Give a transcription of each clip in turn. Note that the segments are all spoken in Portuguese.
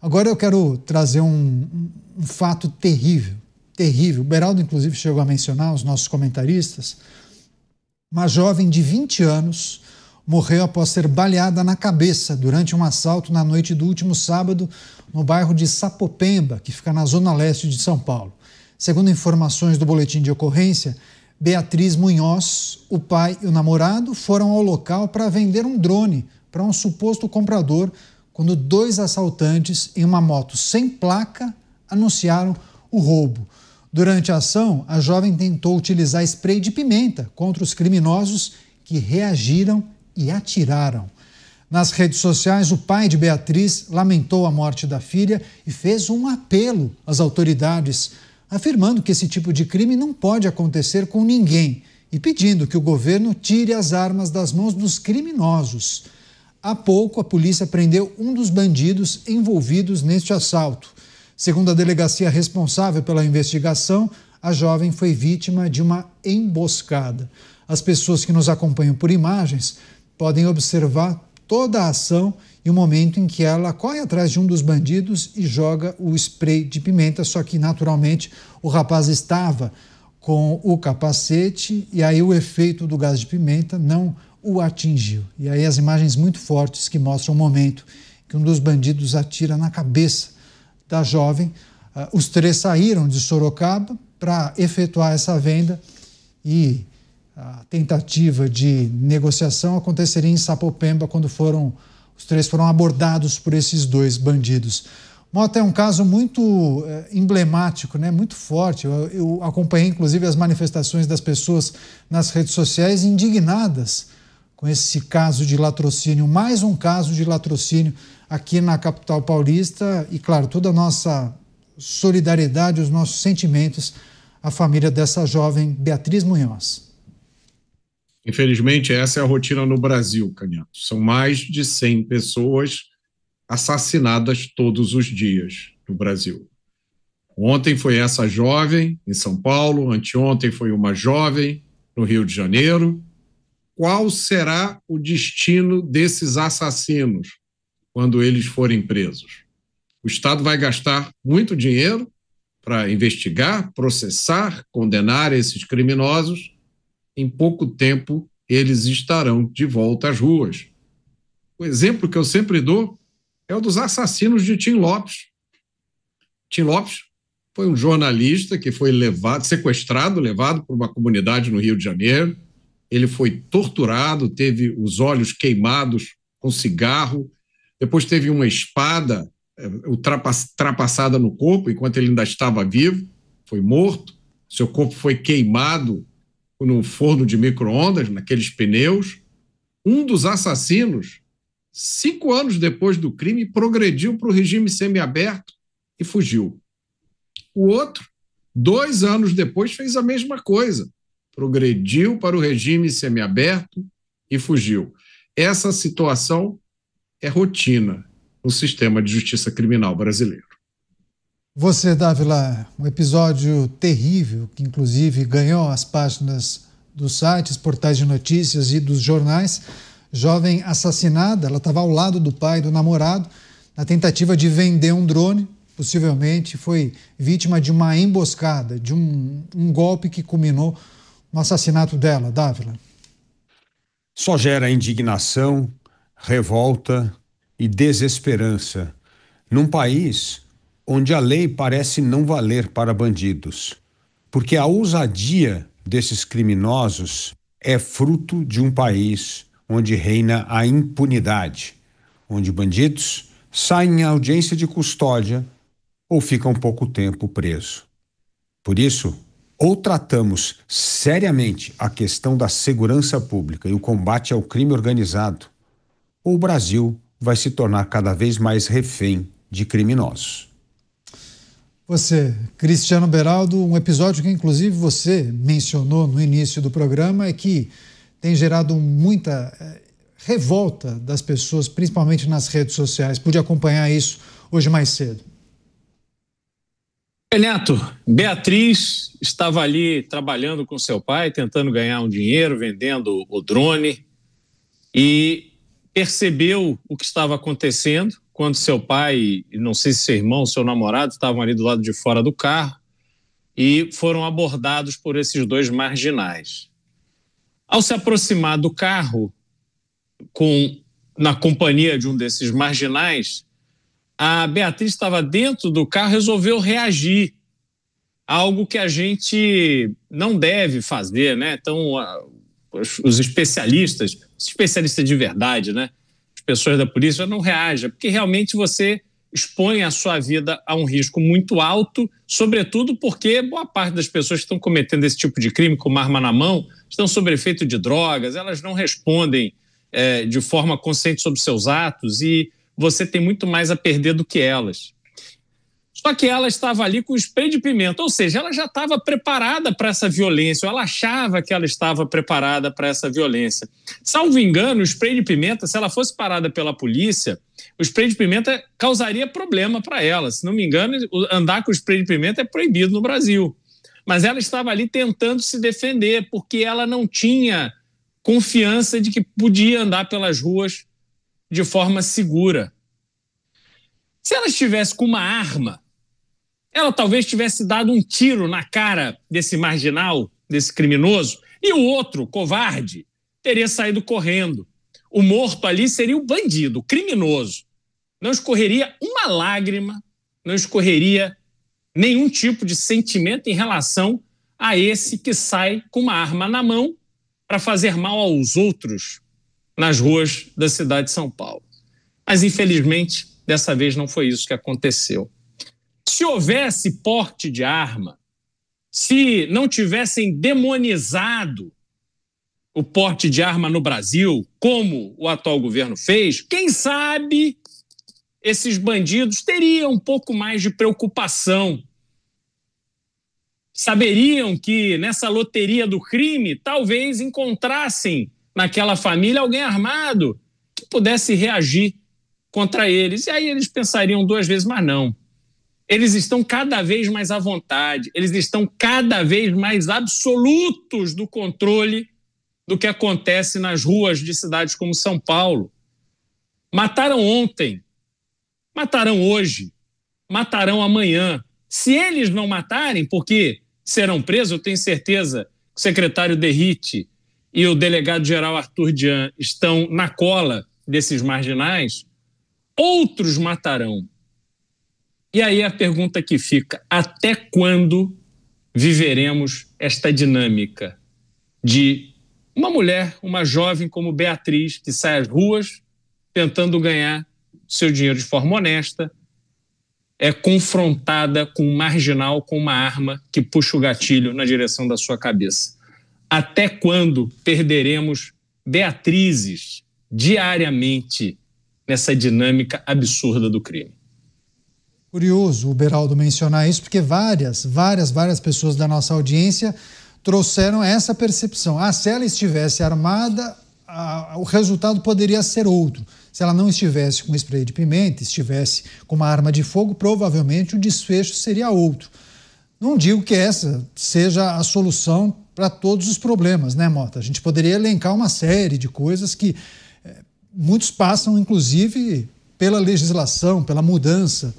Agora eu quero trazer um fato terrível, terrível. O Beraldo, inclusive, chegou a mencionar, os nossos comentaristas. Uma jovem de 20 anos morreu após ser baleada na cabeça durante um assalto na noite do último sábado no bairro de Sapopemba, que fica na zona leste de São Paulo. Segundo informações do boletim de ocorrência, Beatriz Munhoz, o pai e o namorado foram ao local para vender um drone para um suposto comprador quando dois assaltantes em uma moto sem placa anunciaram o roubo. Durante a ação, a jovem tentou utilizar spray de pimenta contra os criminosos que reagiram e atiraram. Nas redes sociais, o pai de Beatriz lamentou a morte da filha e fez um apelo às autoridades, afirmando que esse tipo de crime não pode acontecer com ninguém e pedindo que o governo tire as armas das mãos dos criminosos. Há pouco, a polícia prendeu um dos bandidos envolvidos neste assalto. Segundo a delegacia responsável pela investigação, a jovem foi vítima de uma emboscada. As pessoas que nos acompanham por imagens podem observar toda a ação e o momento em que ela corre atrás de um dos bandidos e joga o spray de pimenta, só que naturalmente o rapaz estava com o capacete e aí o efeito do gás de pimenta não o atingiu. E aí as imagens muito fortes que mostram o momento que um dos bandidos atira na cabeça da jovem. Os três saíram de Sorocaba para efetuar essa venda e a tentativa de negociação aconteceria em Sapopemba quando os três foram abordados por esses dois bandidos. Mota, é um caso muito emblemático, né? Muito forte. Eu acompanhei, inclusive, as manifestações das pessoas nas redes sociais indignadas com esse caso de latrocínio, mais um caso de latrocínio aqui na capital paulista e, claro, toda a nossa solidariedade, os nossos sentimentos à família dessa jovem Beatriz Munhoz. Infelizmente, essa é a rotina no Brasil, Canhato. São mais de 100 pessoas assassinadas todos os dias no Brasil. Ontem foi essa jovem em São Paulo, anteontem foi uma jovem no Rio de Janeiro. Qual será o destino desses assassinos quando eles forem presos? O Estado vai gastar muito dinheiro para investigar, processar, condenar esses criminosos. Em pouco tempo, eles estarão de volta às ruas. O exemplo que eu sempre dou é o dos assassinos de Tim Lopes. Tim Lopes foi um jornalista que foi sequestrado, levado para uma comunidade no Rio de Janeiro. Ele foi torturado, teve os olhos queimados com cigarro, depois teve uma espada ultrapassada no corpo, enquanto ele ainda estava vivo, foi morto. Seu corpo foi queimado no forno de micro-ondas, naqueles pneus. Um dos assassinos, 5 anos depois do crime, progrediu para o regime semiaberto e fugiu. O outro, 2 anos depois, fez a mesma coisa. Progrediu para o regime semiaberto e fugiu. Essa situação é rotina no sistema de justiça criminal brasileiro. Você, Dávila, um episódio terrível que inclusive ganhou as páginas dos sites, portais de notícias e dos jornais. Jovem assassinada, ela estava ao lado do pai e do namorado na tentativa de vender um drone, possivelmente foi vítima de uma emboscada, de um golpe que culminou no assassinato dela, Dávila. Só gera indignação, revolta e desesperança num país onde a lei parece não valer para bandidos, porque a ousadia desses criminosos é fruto de um país onde reina a impunidade, onde bandidos saem em audiência de custódia ou ficam pouco tempo presos. Por isso, ou tratamos seriamente a questão da segurança pública e o combate ao crime organizado, ou o Brasil vai se tornar cada vez mais refém de criminosos. Você, Cristiano Beraldo, um episódio que inclusive você mencionou no início do programa e que tem gerado muita revolta das pessoas, principalmente nas redes sociais. Pude acompanhar isso hoje mais cedo. Neto, Beatriz estava ali trabalhando com seu pai, tentando ganhar um dinheiro, vendendo o drone, e percebeu o que estava acontecendo quando seu pai, e não sei se seu irmão, seu namorado, estavam ali do lado de fora do carro e foram abordados por esses dois marginais. Ao se aproximar do carro, na companhia de um desses marginais, a Beatriz estava dentro do carro e resolveu reagir. Algo que a gente não deve fazer, né? Então, os especialistas de verdade, né? As pessoas da polícia não reagem, porque realmente você expõe a sua vida a um risco muito alto, sobretudo porque boa parte das pessoas que estão cometendo esse tipo de crime com uma arma na mão estão sob efeito de drogas, elas não respondem de forma consciente sobre seus atos e você tem muito mais a perder do que elas. Só que ela estava ali com spray de pimenta, ou seja, ela já estava preparada para essa violência, ou ela achava que ela estava preparada para essa violência. Salvo engano, o spray de pimenta, se ela fosse parada pela polícia, o spray de pimenta causaria problema para ela. Se não me engano, andar com spray de pimenta é proibido no Brasil. Mas ela estava ali tentando se defender, porque ela não tinha confiança de que podia andar pelas ruas de forma segura. Se ela estivesse com uma arma, ela talvez tivesse dado um tiro na cara desse marginal, desse criminoso, e o outro, covarde, teria saído correndo. O morto ali seria o bandido, o criminoso. Não escorreria uma lágrima, não escorreria nenhum tipo de sentimento em relação a esse que sai com uma arma na mão para fazer mal aos outros nas ruas da cidade de São Paulo. Mas, infelizmente, dessa vez não foi isso que aconteceu. Se houvesse porte de arma, se não tivessem demonizado o porte de arma no Brasil, como o atual governo fez, quem sabe esses bandidos teriam um pouco mais de preocupação. Saberiam que nessa loteria do crime talvez encontrassem naquela família alguém armado que pudesse reagir contra eles. E aí eles pensariam duas vezes, mas não. Eles estão cada vez mais à vontade, eles estão cada vez mais absolutos do controle do que acontece nas ruas de cidades como São Paulo. Mataram ontem, matarão hoje, matarão amanhã. Se eles não matarem, porque serão presos, eu tenho certeza que o secretário Derrite e o delegado-geral Arthur Dian estão na cola desses marginais, outros matarão. E aí a pergunta que fica, até quando viveremos esta dinâmica de uma mulher, uma jovem como Beatriz, que sai às ruas tentando ganhar seu dinheiro de forma honesta, é confrontada com um marginal com uma arma que puxa o gatilho na direção da sua cabeça? Até quando perderemos Beatrizes diariamente nessa dinâmica absurda do crime? Curioso o Beraldo mencionar isso, porque várias pessoas da nossa audiência trouxeram essa percepção. Se ela estivesse armada, o resultado poderia ser outro. Se ela não estivesse com spray de pimenta, estivesse com uma arma de fogo, provavelmente o desfecho seria outro. Não digo que essa seja a solução para todos os problemas, né, Mota? A gente poderia elencar uma série de coisas que muitos passam, inclusive, pela legislação, pela mudança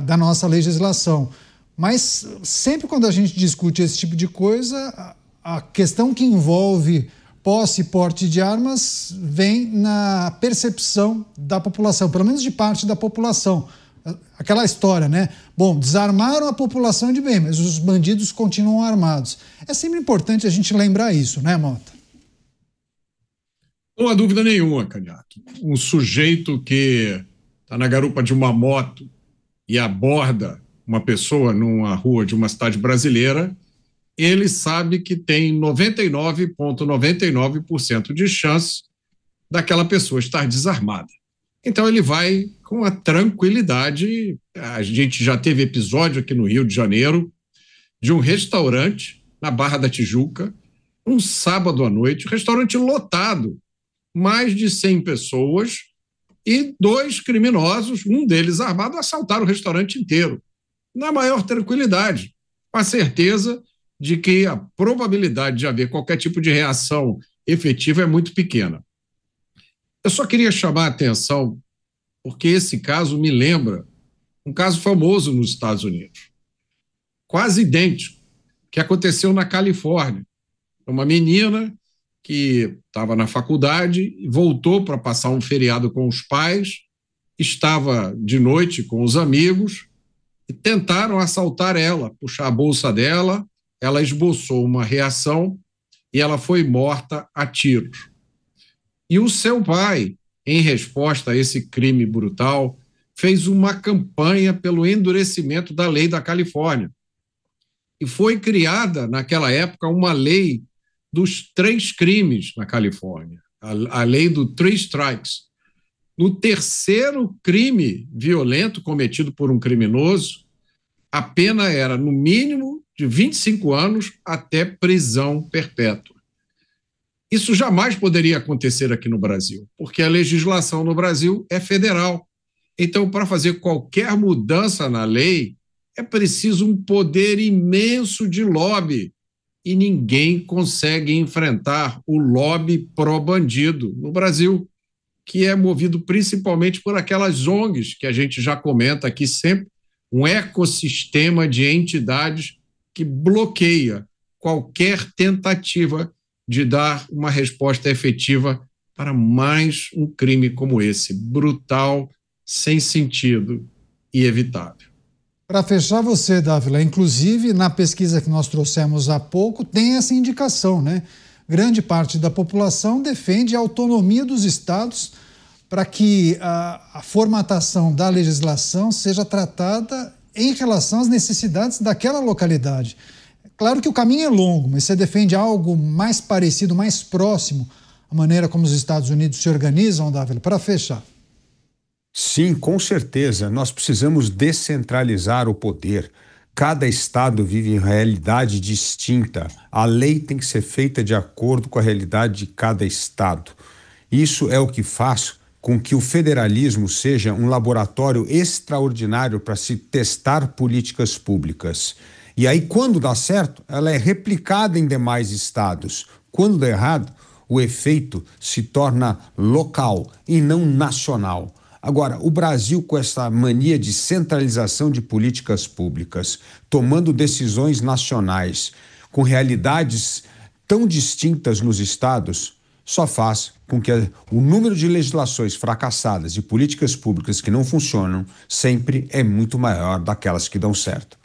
da nossa legislação. Mas sempre quando a gente discute esse tipo de coisa, a questão que envolve posse e porte de armas vem na percepção da população, pelo menos de parte da população. Aquela história, né? Bom, desarmaram a população de bem, mas os bandidos continuam armados. É sempre importante a gente lembrar isso, né, Mota? Não há dúvida nenhuma, Canhato. Um sujeito que está na garupa de uma moto e aborda uma pessoa numa rua de uma cidade brasileira, ele sabe que tem 99,99% de chance daquela pessoa estar desarmada. Então ele vai com a tranquilidade. A gente já teve episódio aqui no Rio de Janeiro de um restaurante na Barra da Tijuca, um sábado à noite, restaurante lotado, mais de 100 pessoas, e 2 criminosos, um deles armado, assaltaram o restaurante inteiro, na maior tranquilidade, com a certeza de que a probabilidade de haver qualquer tipo de reação efetiva é muito pequena. Eu só queria chamar a atenção, porque esse caso me lembra um caso famoso nos Estados Unidos, quase idêntico, que aconteceu na Califórnia. Uma menina que estava na faculdade e voltou para passar um feriado com os pais, estava de noite com os amigos e tentaram assaltar ela, puxar a bolsa dela, ela esboçou uma reação e ela foi morta a tiros. E o seu pai, em resposta a esse crime brutal, fez uma campanha pelo endurecimento da lei da Califórnia. E foi criada, naquela época, uma lei dos 3 crimes na Califórnia, a lei do 3 strikes. No terceiro crime violento cometido por um criminoso, a pena era, no mínimo, de 25 anos até prisão perpétua. Isso jamais poderia acontecer aqui no Brasil, porque a legislação no Brasil é federal. Então, para fazer qualquer mudança na lei, é preciso um poder imenso de lobby. E ninguém consegue enfrentar o lobby pró-bandido no Brasil, que é movido principalmente por aquelas ONGs que a gente já comenta aqui sempre, um ecossistema de entidades que bloqueia qualquer tentativa de dar uma resposta efetiva para mais um crime como esse, brutal, sem sentido e evitável. Para fechar você, Dávila, inclusive na pesquisa que nós trouxemos há pouco, tem essa indicação, né? Grande parte da população defende a autonomia dos estados para que a formatação da legislação seja tratada em relação às necessidades daquela localidade. Claro que o caminho é longo, mas você defende algo mais parecido, mais próximo à maneira como os Estados Unidos se organizam, Dávila, para fechar. Sim, com certeza. Nós precisamos descentralizar o poder. Cada estado vive em realidade distinta. A lei tem que ser feita de acordo com a realidade de cada estado. Isso é o que faz com que o federalismo seja um laboratório extraordinário para se testar políticas públicas. E aí, quando dá certo, ela é replicada em demais estados. Quando dá errado, o efeito se torna local e não nacional. Agora, o Brasil, com essa mania de centralização de políticas públicas, tomando decisões nacionais, com realidades tão distintas nos estados, só faz com que o número de legislações fracassadas e políticas públicas que não funcionam sempre é muito maior daquelas que dão certo.